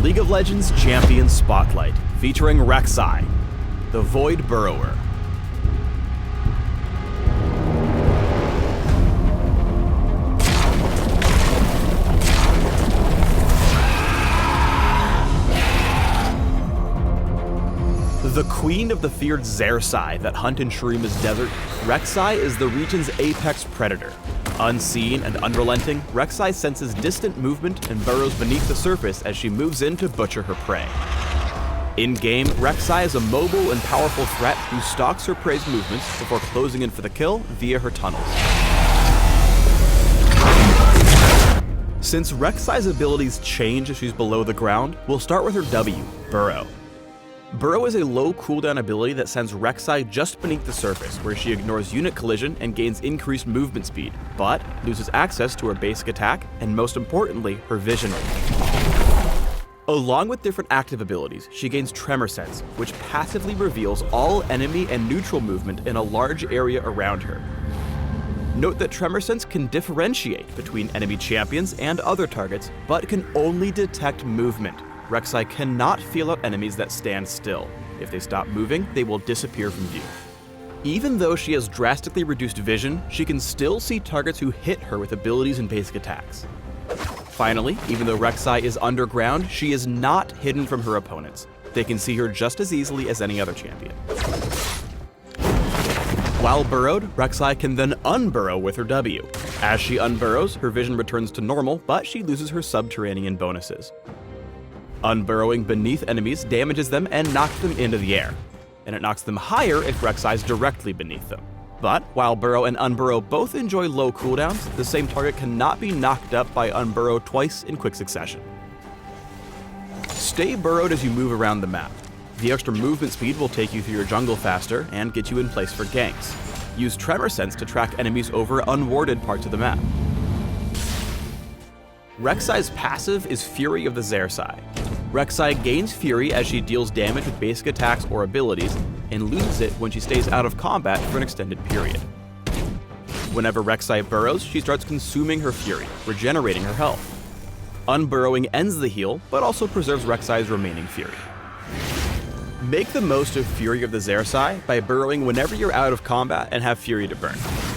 League of Legends Champion Spotlight, featuring Rek'Sai, the Void Burrower. The queen of the feared Rek'Sai that hunt in Shurima's desert, Rek'Sai is the region's apex predator. Unseen and unrelenting, Rek'Sai senses distant movement and burrows beneath the surface as she moves in to butcher her prey. In-game, Rek'Sai is a mobile and powerful threat who stalks her prey's movements before closing in for the kill via her tunnels. Since Rek'Sai's abilities change as she's below the ground, we'll start with her W, Burrow. Burrow is a low cooldown ability that sends Rek'Sai just beneath the surface, where she ignores unit collision and gains increased movement speed, but loses access to her basic attack and, most importantly, her vision range. Along with different active abilities, she gains Tremor Sense, which passively reveals all enemy and neutral movement in a large area around her. Note that Tremor Sense can differentiate between enemy champions and other targets, but can only detect movement. Rek'Sai cannot feel out enemies that stand still. If they stop moving, they will disappear from view. Even though she has drastically reduced vision, she can still see targets who hit her with abilities and basic attacks. Finally, even though Rek'Sai is underground, she is not hidden from her opponents. They can see her just as easily as any other champion. While burrowed, Rek'Sai can then unburrow with her W. As she unburrows, her vision returns to normal, but she loses her subterranean bonuses. Unburrowing beneath enemies damages them and knocks them into the air, and it knocks them higher if Rek'Sai is directly beneath them. But while burrow and unburrow both enjoy low cooldowns, the same target cannot be knocked up by unburrow twice in quick succession. Stay burrowed as you move around the map. The extra movement speed will take you through your jungle faster and get you in place for ganks. Use Tremor Sense to track enemies over unwarded parts of the map. Rek'Sai's passive is Fury of the Rek'Sai. Rek'Sai gains Fury as she deals damage with basic attacks or abilities, and loses it when she stays out of combat for an extended period. Whenever Rek'Sai burrows, she starts consuming her Fury, regenerating her health. Unburrowing ends the heal, but also preserves Rek'Sai's remaining Fury. Make the most of Fury of the Rek'Sai by burrowing whenever you're out of combat and have Fury to burn.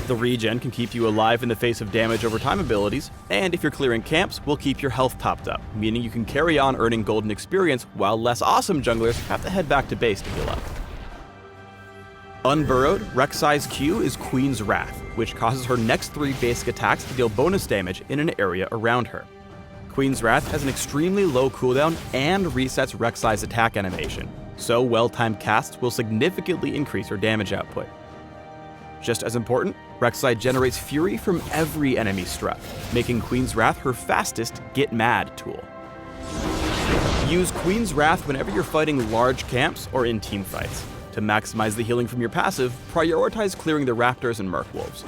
The regen can keep you alive in the face of damage over time abilities, and if you're clearing camps, will keep your health topped up, meaning you can carry on earning golden experience while less awesome junglers have to head back to base to heal up. Unburrowed, Rek'Sai's Q is Queen's Wrath, which causes her next 3 basic attacks to deal bonus damage in an area around her. Queen's Wrath has an extremely low cooldown and resets Rek'Sai's attack animation, so well-timed casts will significantly increase her damage output. Just as important, Rek'Sai generates Fury from every enemy struck, making Queen's Wrath her fastest Get Mad tool. Use Queen's Wrath whenever you're fighting large camps or in team fights. To maximize the healing from your passive, prioritize clearing the Raptors and Merc Wolves.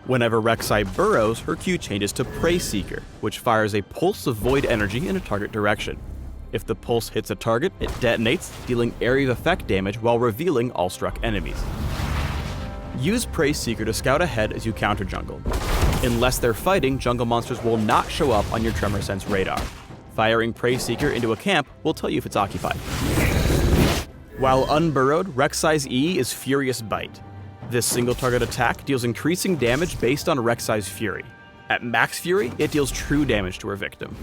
Whenever Rek'Sai burrows, her Q changes to Prey Seeker, which fires a pulse of void energy in a target direction. If the pulse hits a target, it detonates, dealing area of effect damage while revealing all struck enemies. Use Prey Seeker to scout ahead as you counter jungle. Unless they're fighting, jungle monsters will not show up on your Tremor Sense radar. Firing Prey Seeker into a camp will tell you if it's occupied. While unburrowed, Rek'Sai's E is Furious Bite. This single target attack deals increasing damage based on Rek'Sai's Fury. At max Fury, it deals true damage to her victim.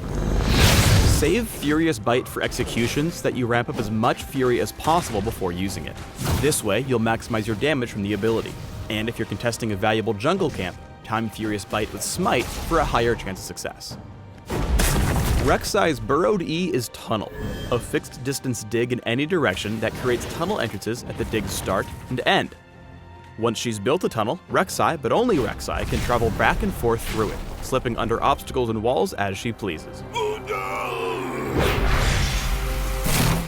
Save Furious Bite for executions so that you ramp up as much Fury as possible before using it. This way, you'll maximize your damage from the ability. And if you're contesting a valuable jungle camp, time Furious Bite with Smite for a higher chance of success. Rek'Sai's burrowed E is Tunnel, a fixed distance dig in any direction that creates tunnel entrances at the dig's start and end. Once she's built a tunnel, Rek'Sai, but only Rek'Sai, can travel back and forth through it, slipping under obstacles and walls as she pleases.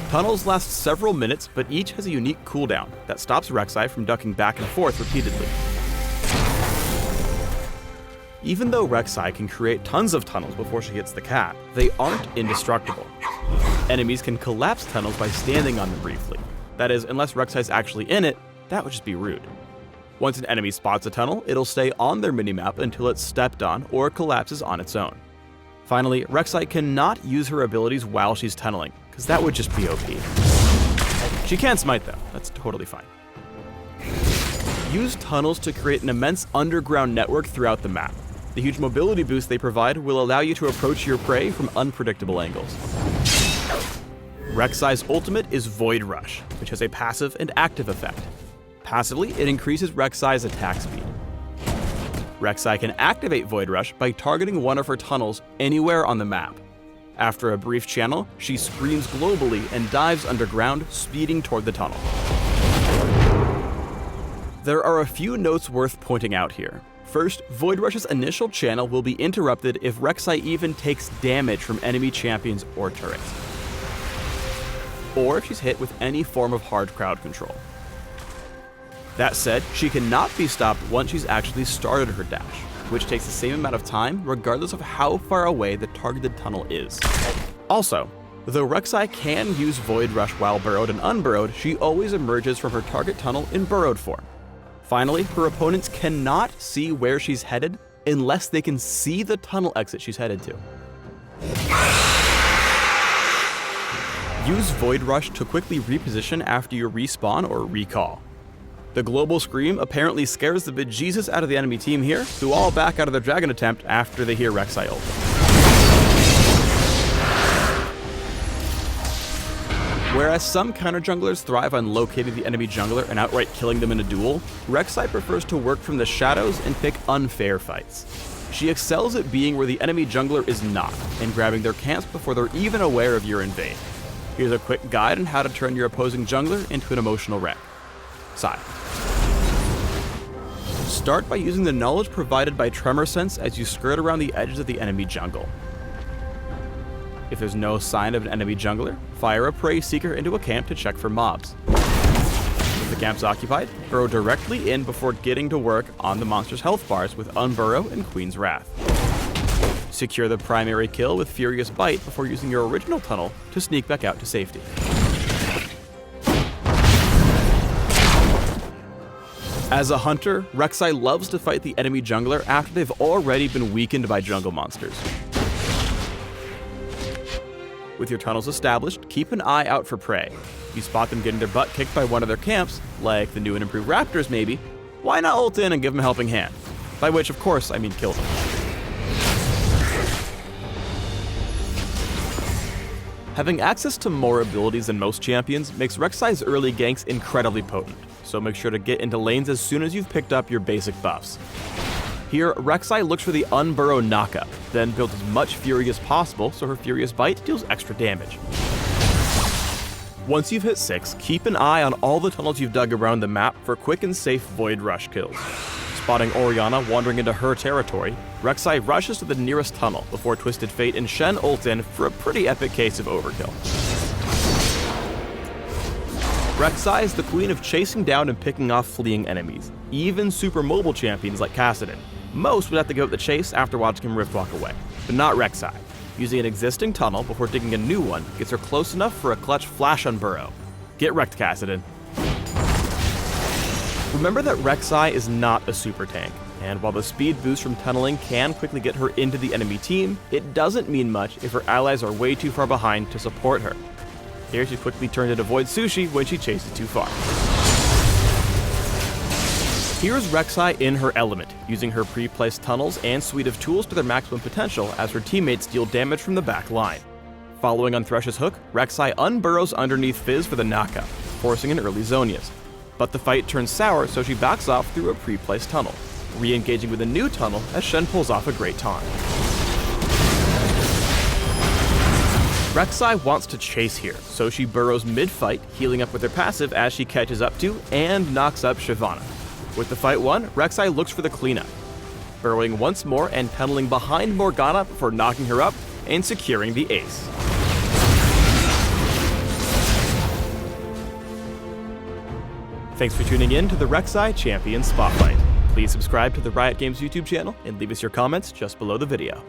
Tunnels last several minutes, but each has a unique cooldown that stops Rek'Sai from ducking back and forth repeatedly. Even though Rek'Sai can create tons of tunnels before she hits the cap, they aren't indestructible. Enemies can collapse tunnels by standing on them briefly. That is, unless Rek'Sai's actually in it, that would just be rude. Once an enemy spots a tunnel, it'll stay on their minimap until it's stepped on or collapses on its own. Finally, Rek'Sai cannot use her abilities while she's tunneling, because that would just be OP. She can smite though, that's totally fine. Use tunnels to create an immense underground network throughout the map. The huge mobility boost they provide will allow you to approach your prey from unpredictable angles. Rek'Sai's ultimate is Void Rush, which has a passive and active effect. Passively, it increases Rek'Sai's attack speed. Rek'Sai can activate Void Rush by targeting one of her tunnels anywhere on the map. After a brief channel, she screams globally and dives underground, speeding toward the tunnel. There are a few notes worth pointing out here. First, Void Rush's initial channel will be interrupted if Rek'Sai even takes damage from enemy champions or turrets, or if she's hit with any form of hard crowd control. That said, she cannot be stopped once she's actually started her dash, which takes the same amount of time regardless of how far away the targeted tunnel is. Also, though Rek'Sai can use Void Rush while burrowed and unburrowed, she always emerges from her target tunnel in burrowed form. Finally, her opponents cannot see where she's headed unless they can see the tunnel exit she's headed to. Use Void Rush to quickly reposition after you respawn or recall. The global scream apparently scares the bejesus out of the enemy team here, who all back out of their dragon attempt after they hear Rek'Sai ult. Whereas some counter junglers thrive on locating the enemy jungler and outright killing them in a duel, Rek'Sai prefers to work from the shadows and pick unfair fights. She excels at being where the enemy jungler is not, and grabbing their camps before they're even aware of your invade. Here's a quick guide on how to turn your opposing jungler into an emotional wreck. Sai. Start by using the knowledge provided by Tremor Sense as you skirt around the edges of the enemy jungle. If there's no sign of an enemy jungler, fire a prey seeker into a camp to check for mobs. If the camp's occupied, burrow directly in before getting to work on the monster's health bars with Unburrow and Queen's Wrath. Secure the primary kill with Furious Bite before using your original tunnel to sneak back out to safety. As a hunter, Rek'Sai loves to fight the enemy jungler after they've already been weakened by jungle monsters. With your tunnels established, keep an eye out for prey. If you spot them getting their butt kicked by one of their camps, like the new and improved raptors maybe, why not ult in and give them a helping hand? By which, of course, I mean kill them. Having access to more abilities than most champions makes Rek'Sai's early ganks incredibly potent, so make sure to get into lanes as soon as you've picked up your basic buffs. Here, Rek'Sai looks for the Unburrow knockup, then builds as much Fury as possible so her Furious Bite deals extra damage. Once you've hit 6, keep an eye on all the tunnels you've dug around the map for quick and safe Void Rush kills. Spotting Orianna wandering into her territory, Rek'Sai rushes to the nearest tunnel before Twisted Fate and Shen ult in for a pretty epic case of overkill. Rek'Sai is the queen of chasing down and picking off fleeing enemies, even super mobile champions like Kassadin. Most would have to give up the chase after watching him Riftwalk away, but not Rek'Sai. Using an existing tunnel before digging a new one gets her close enough for a clutch flash on burrow. Get wrecked, Kassadin. Remember that Rek'Sai is not a super tank, and while the speed boost from tunneling can quickly get her into the enemy team, it doesn't mean much if her allies are way too far behind to support her. Here she quickly turns into Void Sushi when she chases too far. Here's Rek'Sai in her element, using her pre-placed tunnels and suite of tools to their maximum potential as her teammates deal damage from the back line. Following on Thresh's hook, Rek'Sai unburrows underneath Fizz for the knockup, forcing an early Zhonya's. But the fight turns sour, so she backs off through a pre-placed tunnel, re-engaging with a new tunnel as Shen pulls off a great taunt. Rek'Sai wants to chase here, so she burrows mid-fight, healing up with her passive as she catches up to and knocks up Shyvana. With the fight won, Rek'Sai looks for the cleanup, burrowing once more and tunneling behind Morgana before knocking her up and securing the ace. Thanks for tuning in to the Rek'Sai Champion Spotlight. Please subscribe to the Riot Games YouTube channel and leave us your comments just below the video.